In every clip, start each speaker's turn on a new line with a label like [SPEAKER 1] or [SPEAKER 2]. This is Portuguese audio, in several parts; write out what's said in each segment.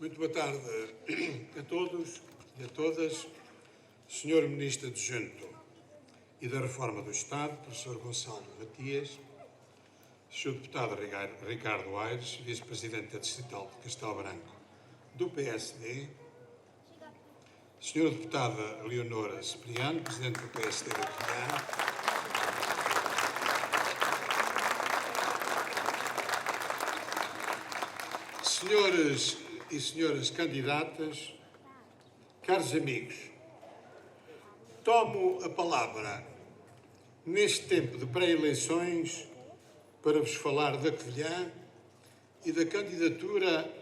[SPEAKER 1] Muito boa tarde a todos e a todas. Senhor Ministro Adjunto e da Reforma do Estado, Professor Gonçalo Matias, Sr. Deputado Ricardo Aires, Vice-Presidente da Distrital de Castelo Branco do PSD, Sra. Deputada Leonora Cipriano, Presidente do PSD da Covilhã, senhores e senhoras candidatas, caros amigos, tomo a palavra neste tempo de pré-eleições para vos falar da Covilhã e da candidatura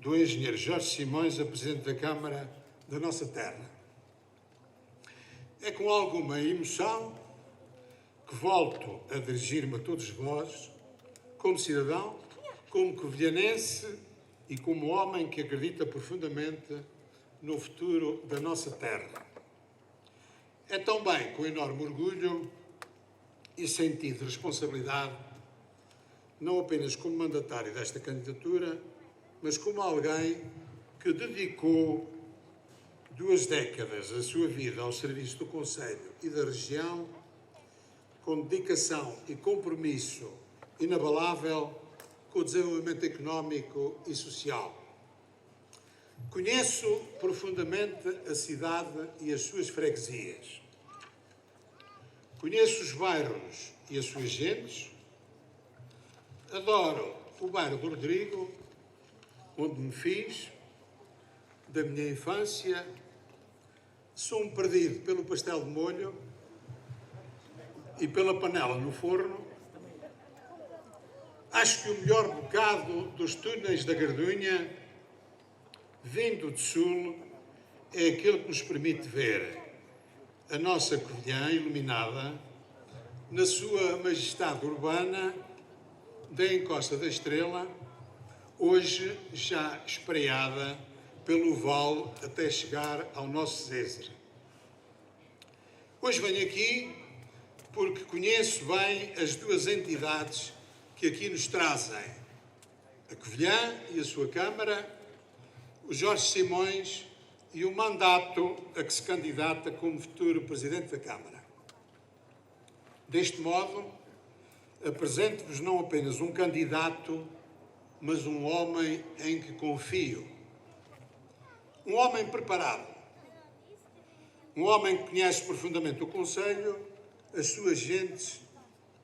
[SPEAKER 1] do engenheiro Jorge Simões a Presidente da Câmara da nossa terra. É com alguma emoção que volto a dirigir-me a todos vós, como cidadão, como covilhanense e como homem que acredita profundamente no futuro da nossa terra. É também com enorme orgulho e sentido de responsabilidade, não apenas como mandatário desta candidatura, mas como alguém que dedicou 2 décadas da sua vida ao serviço do Conselho e da região, com dedicação e compromisso inabalável com o desenvolvimento económico e social. Conheço profundamente a cidade e as suas freguesias. Conheço os bairros e as suas gentes. Adoro o bairro do Rodrigo, onde me fiz, da minha infância. Sou um perdido pelo pastel de molho e pela panela no forno. Acho que o melhor bocado dos túneis da Gardunha, vindo de sul, é aquele que nos permite ver a nossa Covilhã iluminada na sua majestade urbana da encosta da Estrela, hoje já espraiada pelo vale até chegar ao nosso César. Hoje venho aqui porque conheço bem as 2 entidades que aqui nos trazem, a Covilhã e a sua Câmara, o Jorge Simões e o mandato a que se candidata como futuro Presidente da Câmara. Deste modo, apresento-vos não apenas um candidato, mas um homem em que confio. Um homem preparado. Um homem que conhece profundamente o Conselho, as suas gentes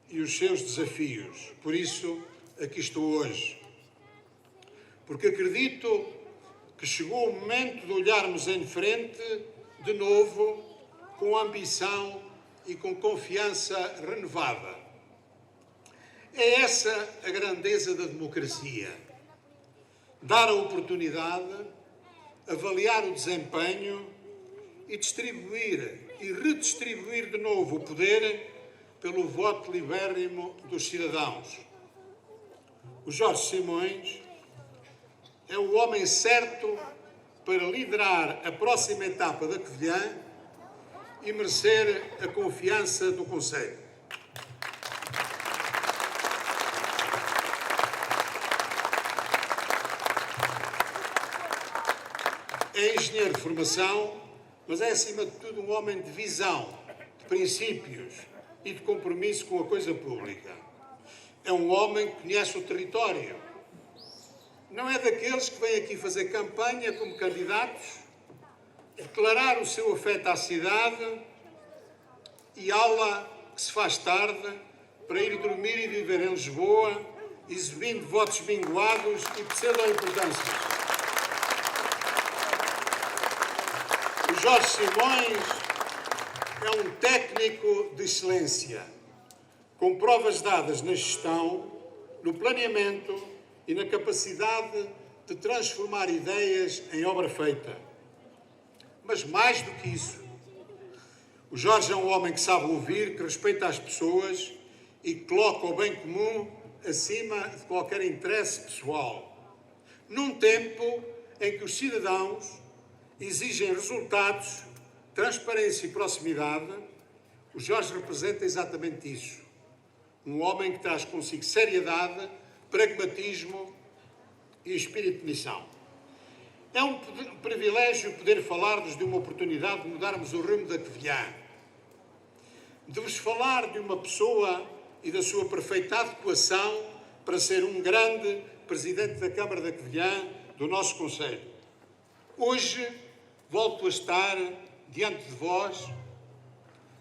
[SPEAKER 1] e os seus desafios. Por isso, aqui estou hoje. Porque acredito que chegou o momento de olharmos em frente, de novo, com ambição e com confiança renovada. É essa a grandeza da democracia. Dar a oportunidade, avaliar o desempenho e distribuir e redistribuir de novo o poder pelo voto libérrimo dos cidadãos. O Jorge Simões é o homem certo para liderar a próxima etapa da Covilhã e merecer a confiança do Conselho. É engenheiro de formação, mas é acima de tudo um homem de visão, de princípios e de compromisso com a coisa pública. É um homem que conhece o território. Não é daqueles que vêm aqui fazer campanha como candidatos, declarar o seu afeto à cidade e aula que se faz tarde para ir dormir e viver em Lisboa, exibindo votos minguados e pseudo-importâncias. O Jorge Simões é um técnico de excelência, com provas dadas na gestão, no planeamento e na capacidade de transformar ideias em obra feita. Mas mais do que isso, o Jorge é um homem que sabe ouvir, que respeita as pessoas e que coloca o bem comum acima de qualquer interesse pessoal. Num tempo em que os cidadãos exigem resultados, transparência e proximidade, o Jorge representa exatamente isso. Um homem que traz consigo seriedade, pragmatismo e espírito de missão. É um privilégio poder falar-vos de uma oportunidade de mudarmos o rumo da Covilhã, de vos falar de uma pessoa e da sua perfeita adequação para ser um grande Presidente da Câmara da Covilhã do nosso Conselho. Hoje volto a estar diante de vós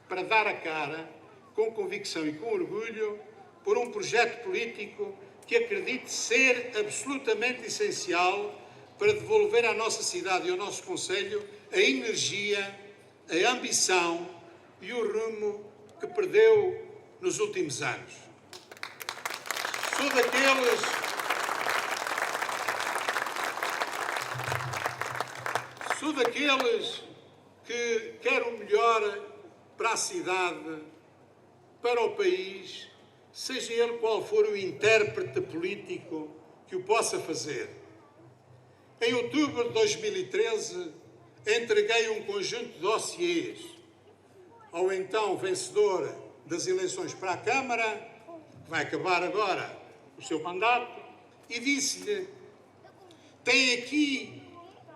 [SPEAKER 1] para dar a cara, com convicção e com orgulho, por um projeto político que acredito ser absolutamente essencial para devolver à nossa cidade e ao nosso Conselho a energia, a ambição e o rumo que perdeu nos últimos anos. Sou daqueles que querem o melhor para a cidade, para o país, seja ele qual for o intérprete político que o possa fazer. Em outubro de 2013, entreguei um conjunto de dossiês ao então vencedor das eleições para a Câmara, que vai acabar agora o seu mandato, e disse-lhe: tem aqui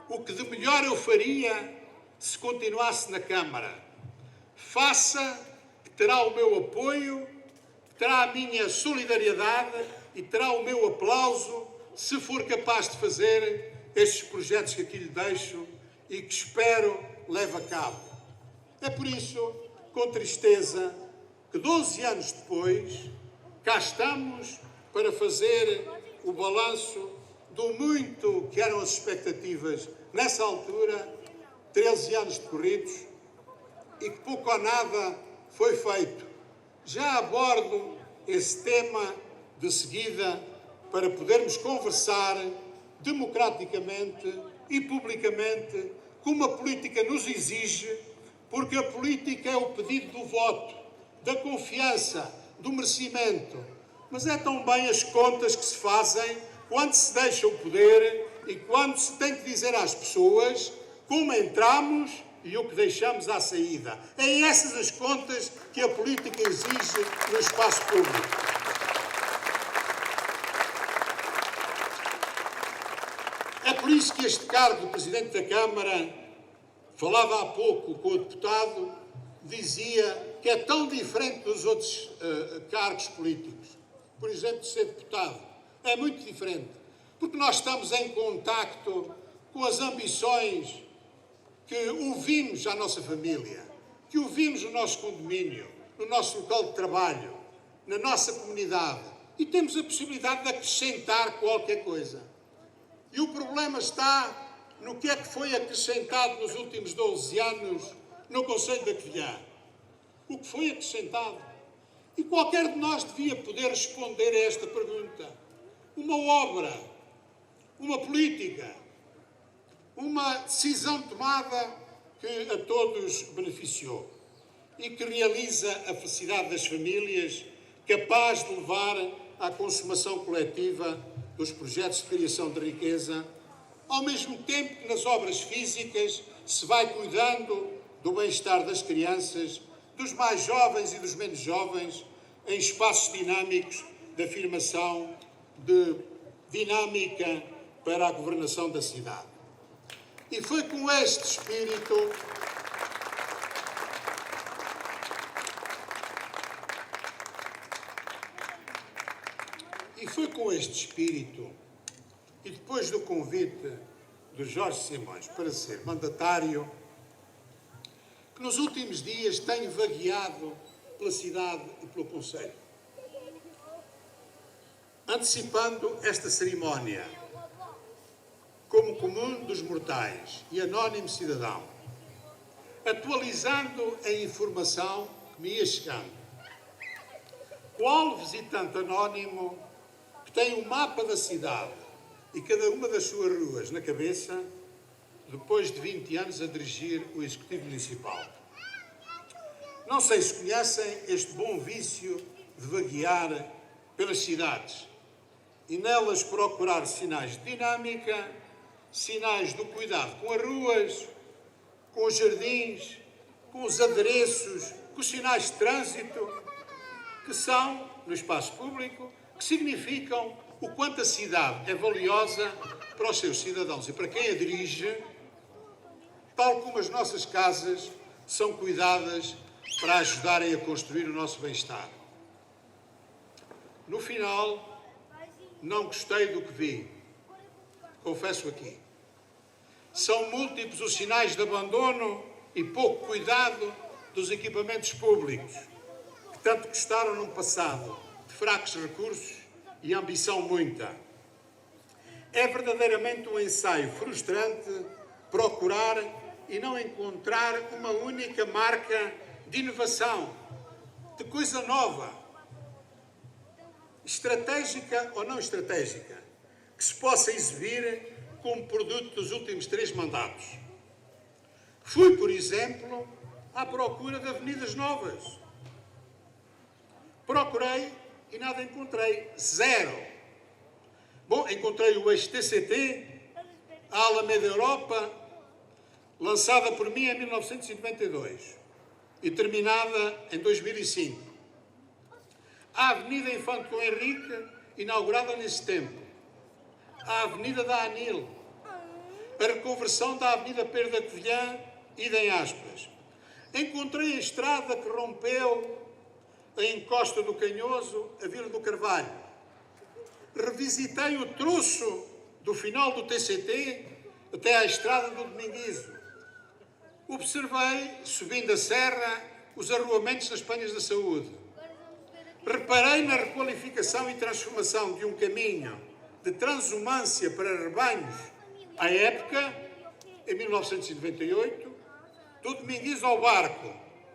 [SPEAKER 1] o que de melhor eu faria se continuasse na Câmara. Faça, que terá o meu apoio, terá a minha solidariedade e terá o meu aplauso se for capaz de fazer estes projetos que aqui lhe deixo e que espero leve a cabo. É por isso, com tristeza, que 12 anos depois, cá estamos para fazer o balanço do muito que eram as expectativas nessa altura, 13 anos decorridos, e que pouco ou nada foi feito. Já abordo esse tema de seguida para podermos conversar democraticamente e publicamente, como a política nos exige, porque a política é o pedido do voto, da confiança, do merecimento. Mas é também as contas que se fazem quando se deixa o poder e quando se tem que dizer às pessoas como entramos e o que deixamos à saída. É essas as contas que a política exige no espaço público. É por isso que este cargo de Presidente da Câmara, falava há pouco com o deputado, dizia que é tão diferente dos outros cargos políticos. Por exemplo, de ser deputado. É muito diferente. Porque nós estamos em contacto com as ambições que ouvimos à nossa família, que ouvimos no nosso condomínio, no nosso local de trabalho, na nossa comunidade. E temos a possibilidade de acrescentar qualquer coisa. E o problema está no que é que foi acrescentado nos últimos 12 anos no Conselho da Covilhã. O que foi acrescentado? E qualquer de nós devia poder responder a esta pergunta. Uma obra, uma política, uma decisão tomada que a todos beneficiou e que realiza a felicidade das famílias, capaz de levar à consumação coletiva dos projetos de criação de riqueza, ao mesmo tempo que nas obras físicas se vai cuidando do bem-estar das crianças, dos mais jovens e dos menos jovens, em espaços dinâmicos de afirmação de dinâmica para a governação da cidade. E foi com este espírito e depois do convite do Jorge Simões para ser mandatário, que nos últimos dias tenho vagueado pela cidade e pelo Conselho, antecipando esta cerimónia como comum dos mortais e anónimo cidadão, atualizando a informação que me ia chegando. Qual visitante anónimo que tem um mapa da cidade e cada uma das suas ruas na cabeça, depois de 20 anos a dirigir o Executivo Municipal? Não sei se conhecem este bom vício de vaguear pelas cidades e nelas procurar sinais de dinâmica, sinais do cuidado com as ruas, com os jardins, com os adereços, com os sinais de trânsito, que são, no espaço público, que significam o quanto a cidade é valiosa para os seus cidadãos e para quem a dirige, tal como as nossas casas são cuidadas para ajudarem a construir o nosso bem-estar. No final, não gostei do que vi, confesso aqui. São múltiplos os sinais de abandono e pouco cuidado dos equipamentos públicos, que tanto custaram num passado de fracos recursos e ambição muita. É verdadeiramente um ensaio frustrante procurar e não encontrar uma única marca de inovação, de coisa nova, estratégica ou não estratégica, que se possa exibir como produto dos últimos 3 mandatos. Fui, por exemplo, à procura de avenidas novas. Procurei e nada encontrei. Zero. Bom, encontrei o eixo TCT, a Alameda Europa, lançada por mim em 1992 e terminada em 2005. A Avenida Infante Dom Henrique, inaugurada nesse tempo. A Avenida da Anil. A reconversão da Avenida Pedro da Covilhã e em Aspas. Encontrei a estrada que rompeu a encosta do Canhoso, a Vila do Carvalho. Revisitei o troço do final do TCT até à estrada do Dominguizo. Observei, subindo a serra, os arruamentos das Penhas da Saúde. Reparei na requalificação e transformação de um caminho de transumância para rebanhos à época, em 1998, do Dominguizo ao Barco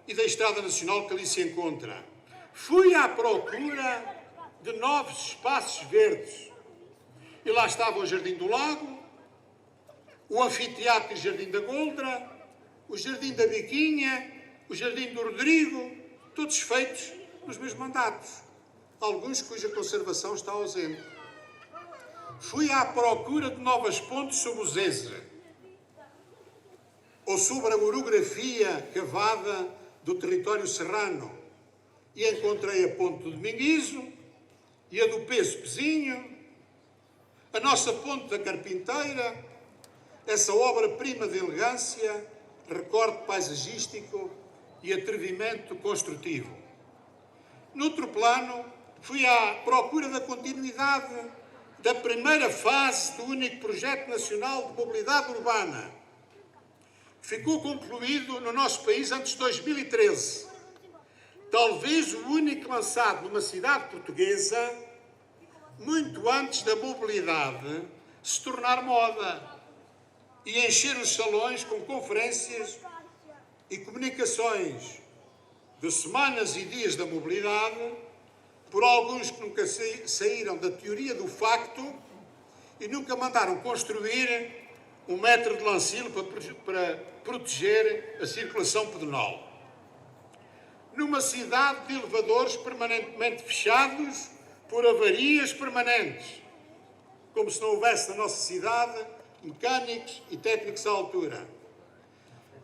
[SPEAKER 1] e da Estrada Nacional que ali se encontra. Fui à procura de novos espaços verdes. E lá estava o Jardim do Lago, o Anfiteatro e Jardim da Goldra, o Jardim da Biquinha, o Jardim do Rodrigo, todos feitos nos meus mandatos, alguns cuja conservação está ausente. Fui à procura de novas pontes sobre o Zezer, ou sobre a orografia cavada do território serrano, e encontrei a ponte do Dominguizo e a do Peso Pezinho, a nossa ponte da Carpinteira, essa obra-prima de elegância, recorte paisagístico e atrevimento construtivo. Noutro plano, fui à procura da continuidade da primeira fase do único projeto nacional de mobilidade urbana, que ficou concluído no nosso país antes de 2013. Talvez o único lançado numa cidade portuguesa, muito antes da mobilidade se tornar moda e encher os salões com conferências e comunicações de semanas e dias da mobilidade, por alguns que nunca saíram da teoria do facto e nunca mandaram construir um metro de lancilo para proteger a circulação pedonal. Numa cidade de elevadores permanentemente fechados por avarias permanentes, como se não houvesse na nossa cidade mecânicos e técnicos à altura,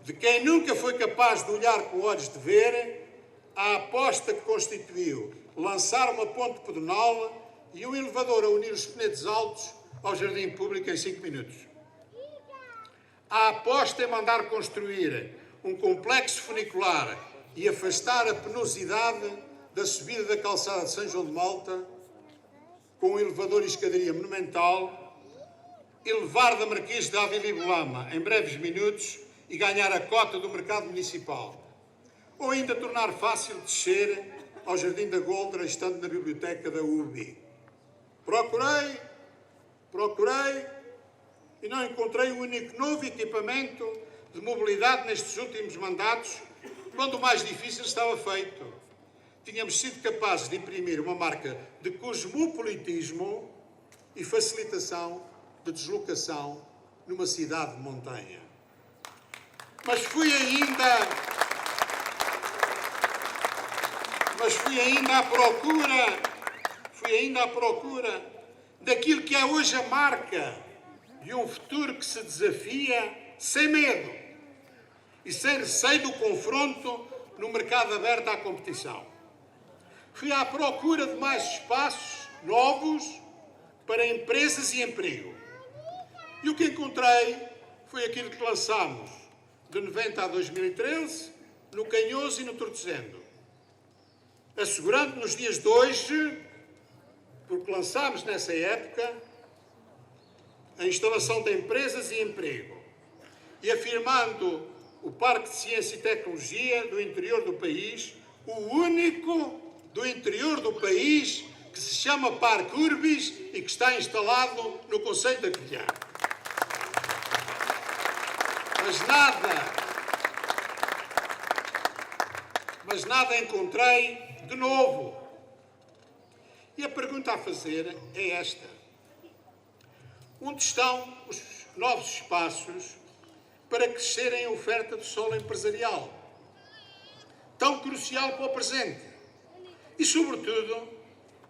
[SPEAKER 1] de quem nunca foi capaz de olhar com olhos de ver a aposta que constituiu lançar uma ponte pedonal e um elevador a unir os Penedos Altos ao Jardim Público em 5 minutos. A aposta é mandar construir um complexo funicular e afastar a penosidade da subida da calçada de São João de Malta com um elevador e escadaria monumental, elevar da Marquês de Ávila e Bolama em breves minutos e ganhar a cota do mercado municipal. Ou ainda tornar fácil descer ao Jardim da Goldra, estando na biblioteca da UBI. Procurei e não encontrei um único novo equipamento de mobilidade nestes últimos mandatos, quando o mais difícil estava feito. Tínhamos sido capazes de imprimir uma marca de cosmopolitismo e facilitação de deslocação numa cidade de montanha. Mas fui ainda à procura daquilo que é hoje a marca de um futuro que se desafia sem medo e sem receio do confronto no mercado aberto à competição. Fui à procura de mais espaços novos para empresas e emprego. E o que encontrei foi aquilo que lançámos de 90 a 2013, no Canhoso e no Tortezendo. Assegurando nos dias de hoje, porque lançámos nessa época, a instalação de empresas e emprego. E afirmando o Parque de Ciência e Tecnologia do interior do país, o único do interior do país que se chama Parque Urbis e que está instalado no concelho da Covilhã. Mas nada encontrei de novo. E a pergunta a fazer é esta: onde estão os novos espaços para crescerem a oferta de solo empresarial, tão crucial para o presente e, sobretudo,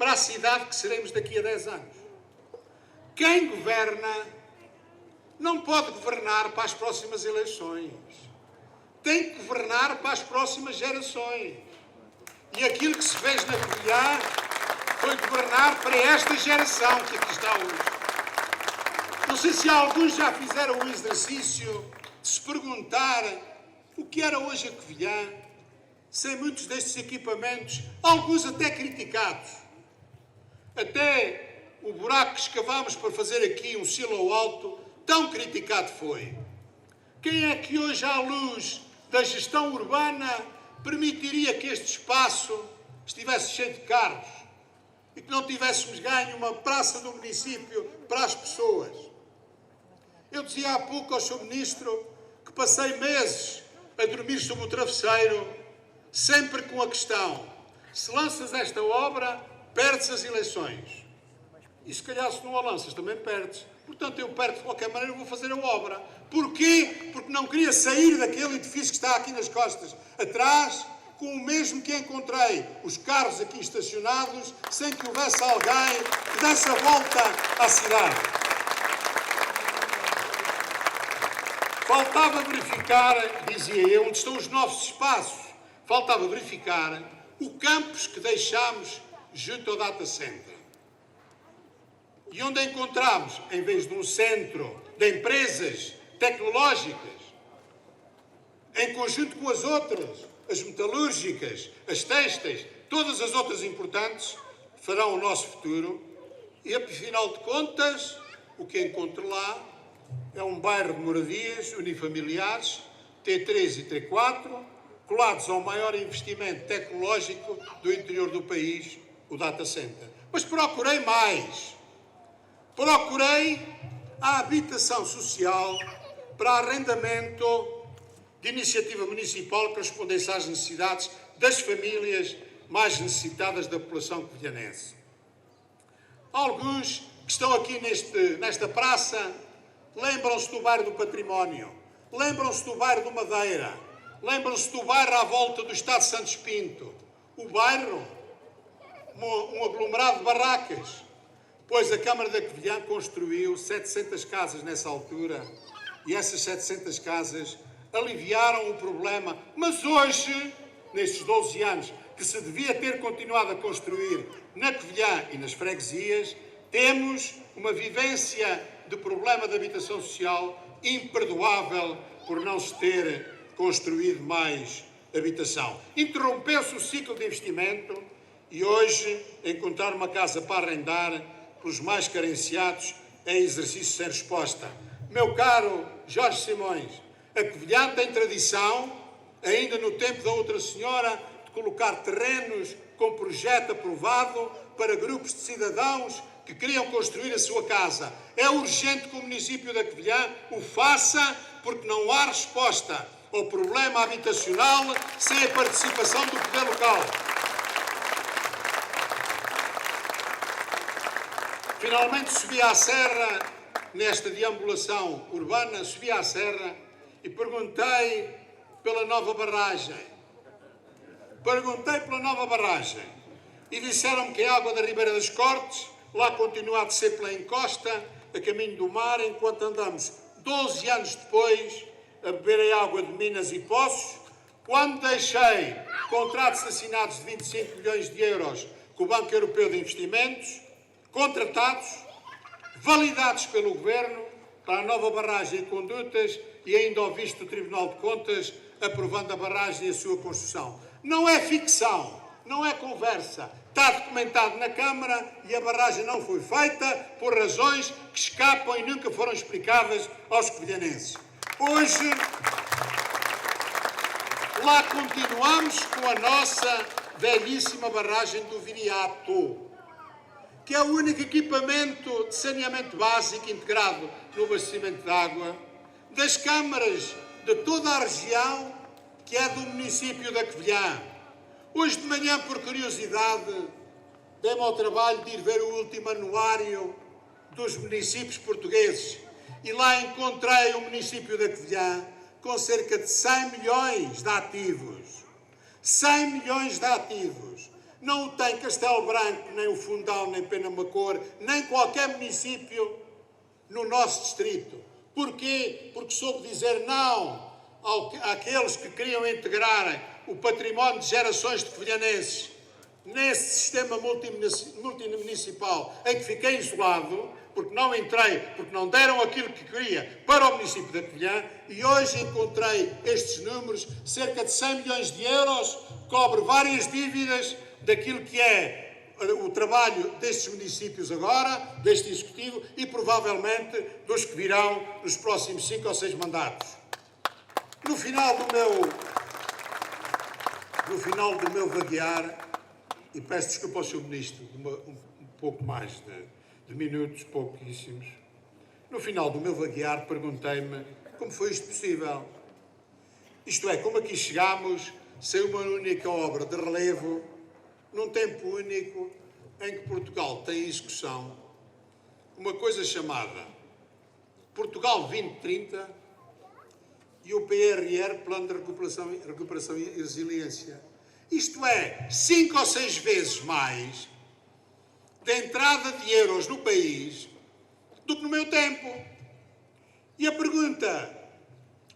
[SPEAKER 1] para a cidade que seremos daqui a 10 anos? Quem governa não pode governar para as próximas eleições. Tem que governar para as próximas gerações. E aquilo que se fez na Covilhã foi governar para esta geração que aqui está hoje. Não sei se alguns já fizeram o exercício de se perguntar o que era hoje a Covilhã, sem muitos destes equipamentos, alguns até criticados. Até o buraco que escavámos para fazer aqui um silo alto, tão criticado foi. Quem é que hoje, à luz da gestão urbana, permitiria que este espaço estivesse cheio de carros e que não tivéssemos ganho uma praça do município para as pessoas? Eu dizia há pouco ao Sr. Ministro que passei meses a dormir sob o travesseiro, sempre com a questão: se lanças esta obra, perdes as eleições. E se calhar se não a lanças, também perdes. Portanto, eu perco de qualquer maneira, vou fazer a obra. Porquê? Porque não queria sair daquele edifício que está aqui nas costas atrás, com o mesmo que encontrei, os carros aqui estacionados, sem que houvesse alguém que desse a volta à cidade. Faltava verificar, dizia eu, onde estão os novos espaços. Faltava verificar o campus que deixámos junto ao data center. E onde encontramos, em vez de um centro de empresas tecnológicas, em conjunto com as outras, as metalúrgicas, as têxteis, todas as outras importantes, farão o nosso futuro. E, afinal de contas, o que encontro lá é um bairro de moradias unifamiliares, T3 e T4, colados ao maior investimento tecnológico do interior do país, o data center. Mas procurei mais. Procurei a habitação social para arrendamento de iniciativa municipal que correspondesse às necessidades das famílias mais necessitadas da população covilhanense. Alguns que estão aqui nesta praça lembram-se do bairro do Património, lembram-se do bairro do Madeira, lembram-se do bairro à volta do Estado de Santos Pinto. O bairro, um aglomerado de barracas, pois a Câmara da Covilhã construiu 700 casas nessa altura e essas 700 casas aliviaram o problema. Mas hoje, nestes 12 anos, que se devia ter continuado a construir na Covilhã e nas freguesias, temos uma vivência de problema de habitação social imperdoável por não se ter construído mais habitação. Interrompeu-se o ciclo de investimento e hoje encontrar uma casa para arrendar pelos mais carenciados é exercício sem resposta. Meu caro Jorge Simões, a Covilhã tem tradição, ainda no tempo da outra senhora, de colocar terrenos com projeto aprovado para grupos de cidadãos que queriam construir a sua casa. É urgente que o município da Covilhã o faça, porque não há resposta ao problema habitacional sem a participação do poder local. Finalmente subi à serra, nesta deambulação urbana, subi à serra e perguntei pela nova barragem. E disseram-me que a água da Ribeira das Cortes lá continua a descer pela encosta, a caminho do mar, enquanto andamos 12 anos depois a beber a água de minas e poços, quando deixei contratos assinados de 25 milhões de euros com o Banco Europeu de Investimentos, contratados, validados pelo Governo para a nova barragem e condutas e ainda ao visto do Tribunal de Contas, aprovando a barragem e a sua construção. Não é ficção, não é conversa. Está documentado na Câmara e a barragem não foi feita por razões que escapam e nunca foram explicadas aos covilhanenses. Hoje, lá continuamos com a nossa belíssima barragem do Viriato, que é o único equipamento de saneamento básico integrado no abastecimento de água das câmaras de toda a região, que é do município da Covilhã. Hoje de manhã, por curiosidade, dei-me ao trabalho de ir ver o último anuário dos municípios portugueses e lá encontrei o município da Covilhã com cerca de 100 milhões de ativos. 100 milhões de ativos. Não o tem Castelo Branco, nem o Fundão, nem Penamacor, nem qualquer município no nosso distrito. Porquê? Porque soube dizer não àqueles que queriam integrar o património de gerações de covilhanenses nesse sistema multimunicipal em que fiquei isolado, porque não entrei, porque não deram aquilo que queria para o município da Covilhã, e hoje encontrei estes números, cerca de 100 milhões de euros, cobre várias dívidas daquilo que é o trabalho destes municípios agora, deste Executivo, e provavelmente dos que virão nos próximos 5 ou 6 mandatos. No final do meu vaguear, e peço desculpa ao Sr. Ministro, um pouco mais de minutos, pouquíssimos, no final do meu vaguear perguntei-me como foi isto possível. Isto é, como aqui chegámos sem uma única obra de relevo, num tempo único em que Portugal tem em execução uma coisa chamada Portugal 2030 e o PRR, Plano de Recuperação e Resiliência. Isto é, 5 ou 6 vezes mais de entrada de euros no país do que no meu tempo. E a pergunta,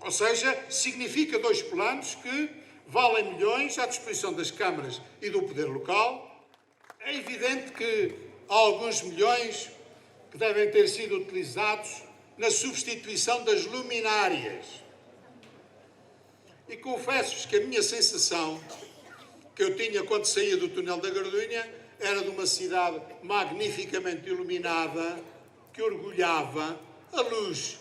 [SPEAKER 1] ou seja, significa 2 planos que valem milhões à disposição das câmaras e do poder local. É evidente que há alguns milhões que devem ter sido utilizados na substituição das luminárias. E confesso-vos que a minha sensação que eu tinha quando saía do túnel da Gardunha era de uma cidade magnificamente iluminada, que orgulhava. A luz,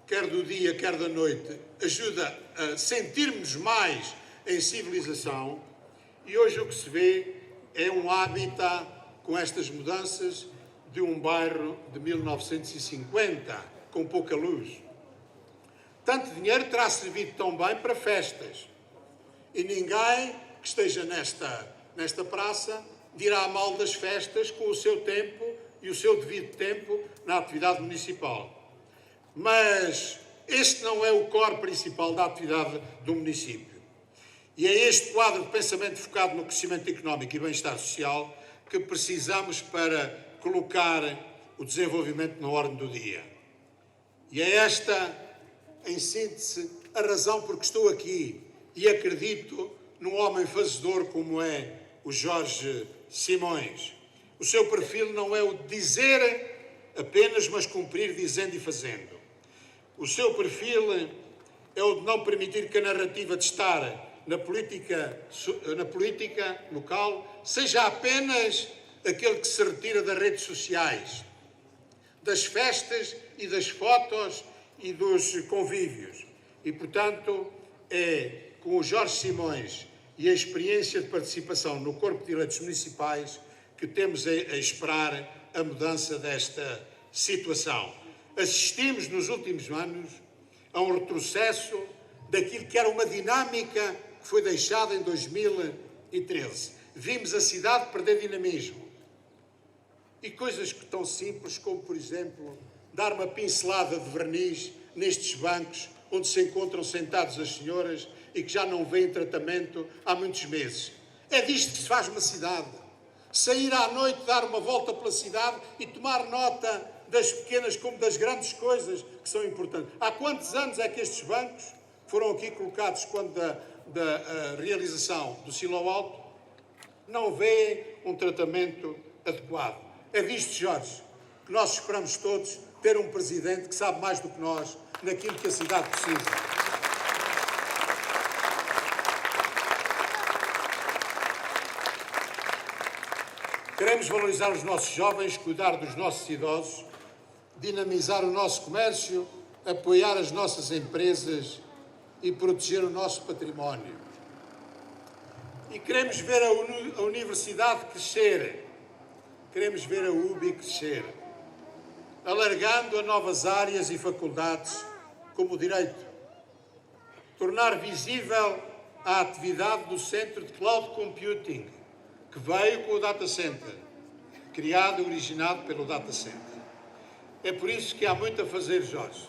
[SPEAKER 1] quer do dia, quer da noite, ajuda a sentirmos mais em civilização, e hoje o que se vê é um habitat com estas mudanças de um bairro de 1950, com pouca luz. Tanto dinheiro terá servido tão bem para festas, e ninguém que esteja nesta praça dirá mal das festas com o seu tempo e o seu devido tempo na atividade municipal. Mas este não é o core principal da atividade do município. E é este quadro de pensamento focado no crescimento económico e bem-estar social que precisamos para colocar o desenvolvimento na ordem do dia. E é esta, em síntese, a razão por que estou aqui e acredito num homem fazedor como é o Jorge Simões. O seu perfil não é o de dizer apenas, mas cumprir dizendo e fazendo. O seu perfil é o de não permitir que a narrativa de estar na política local seja apenas aquele que se retira das redes sociais, das festas e das fotos e dos convívios. E, portanto, é com o Jorge Simões e a experiência de participação no Corpo de Eleitos Municipais que temos a esperar a mudança desta situação. Assistimos nos últimos anos a um retrocesso daquilo que era uma dinâmica que foi deixada em 2013. Vimos a cidade perder dinamismo. E coisas que tão simples como, por exemplo, dar uma pincelada de verniz nestes bancos onde se encontram sentadas as senhoras e que já não vêem tratamento há muitos meses. É disto que se faz uma cidade. Sair à noite, dar uma volta pela cidade e tomar nota das pequenas como das grandes coisas que são importantes. Há quantos anos é que estes bancos foram aqui colocados quando da realização do silo alto não vêem um tratamento adequado? É disto, Jorge, que nós esperamos todos ter um presidente que sabe mais do que nós naquilo que a cidade precisa. Queremos valorizar os nossos jovens, cuidar dos nossos idosos, dinamizar o nosso comércio, apoiar as nossas empresas e proteger o nosso património. E queremos ver a universidade crescer, queremos ver a UBI crescer, alargando a novas áreas e faculdades como o direito, tornar visível a atividade do Centro de Cloud Computing, que veio com o Data Center, criado e originado pelo Data Center. É por isso que há muito a fazer, Jorge.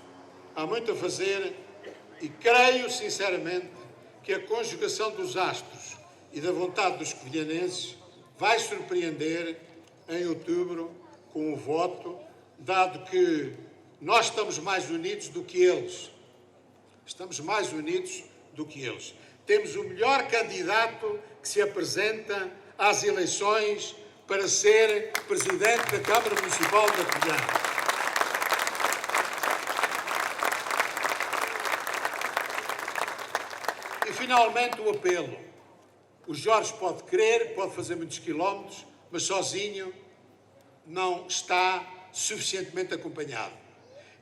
[SPEAKER 1] Há muito a fazer e creio, sinceramente, que a conjugação dos astros e da vontade dos covilhanenses vai surpreender em outubro com o voto, dado que nós estamos mais unidos do que eles. Estamos mais unidos do que eles. Temos o melhor candidato que se apresenta às eleições para ser Presidente da Câmara Municipal da Covilhã. E, finalmente, o apelo. O Jorge pode querer, pode fazer muitos quilómetros, mas sozinho não está suficientemente acompanhado.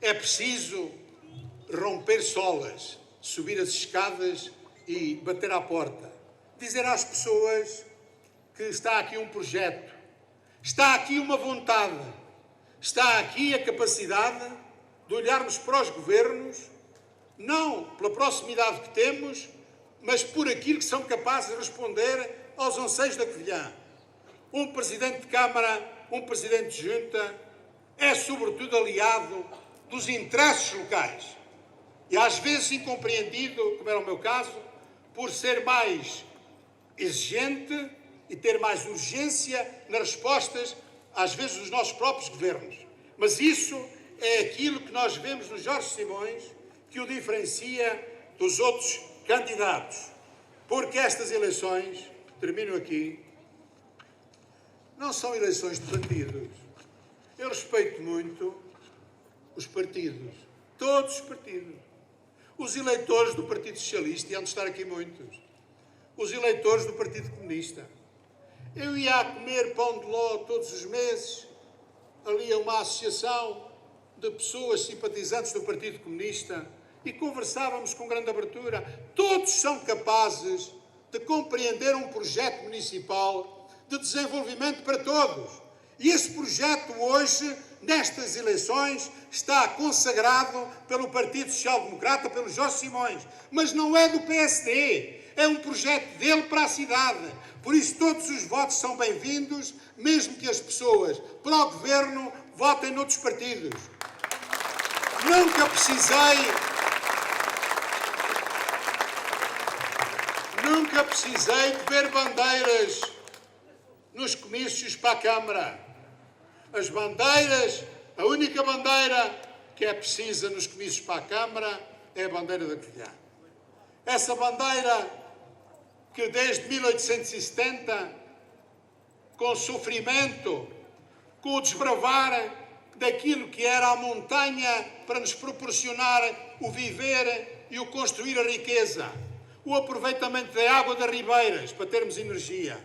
[SPEAKER 1] É preciso romper solas, subir as escadas e bater à porta. Dizer às pessoas que está aqui um projeto, está aqui uma vontade, está aqui a capacidade de olharmos para os governos, não pela proximidade que temos, mas por aquilo que são capazes de responder aos anseios da Covilhã. Um Presidente de Câmara, um Presidente de Junta, é sobretudo aliado dos interesses locais. E às vezes incompreendido, como era o meu caso, por ser mais exigente e ter mais urgência nas respostas, às vezes, dos nossos próprios governos. Mas isso é aquilo que nós vemos no Jorge Simões, que o diferencia dos outros candidatos. Porque estas eleições, termino aqui, não são eleições de partidos. Eu respeito muito os partidos, todos os partidos. Os eleitores do Partido Socialista, e hão de estar aqui muitos. Os eleitores do Partido Comunista. Eu ia a comer pão de ló todos os meses, ali a uma associação de pessoas simpatizantes do Partido Comunista, e conversávamos com grande abertura. Todos são capazes de compreender um projeto municipal de desenvolvimento para todos. E esse projeto hoje, nestas eleições, está consagrado pelo Partido Social Democrata, pelo Jorge Simões. Mas não é do PSD, é um projeto dele para a cidade. Por isso todos os votos são bem-vindos, mesmo que as pessoas para o Governo votem noutros partidos. Nunca precisei de ver bandeiras nos comícios para a Câmara. As bandeiras, a única bandeira que é precisa nos comícios para a Câmara é a bandeira da Covilhã. Essa bandeira que desde 1870, com o sofrimento, com o desbravar daquilo que era a montanha para nos proporcionar o viver e o construir a riqueza, o aproveitamento da água das ribeiras para termos energia.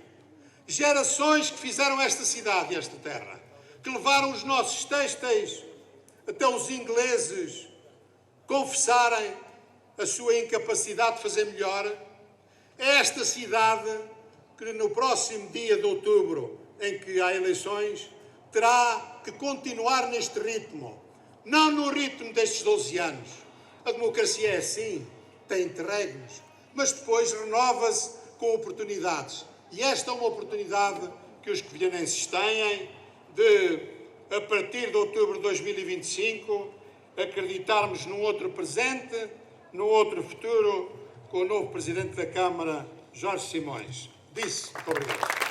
[SPEAKER 1] Gerações que fizeram esta cidade e esta terra, que levaram os nossos têxteis até os ingleses confessarem a sua incapacidade de fazer melhor. É esta cidade que no próximo dia de outubro, em que há eleições, terá que continuar neste ritmo. Não no ritmo destes 12 anos. A democracia é assim, tem interregnos, mas depois renova-se com oportunidades. E esta é uma oportunidade que os covilhanenses têm de, a partir de outubro de 2025, acreditarmos num outro presente, num outro futuro, com o novo Presidente da Câmara, Jorge Simões. Muito obrigado.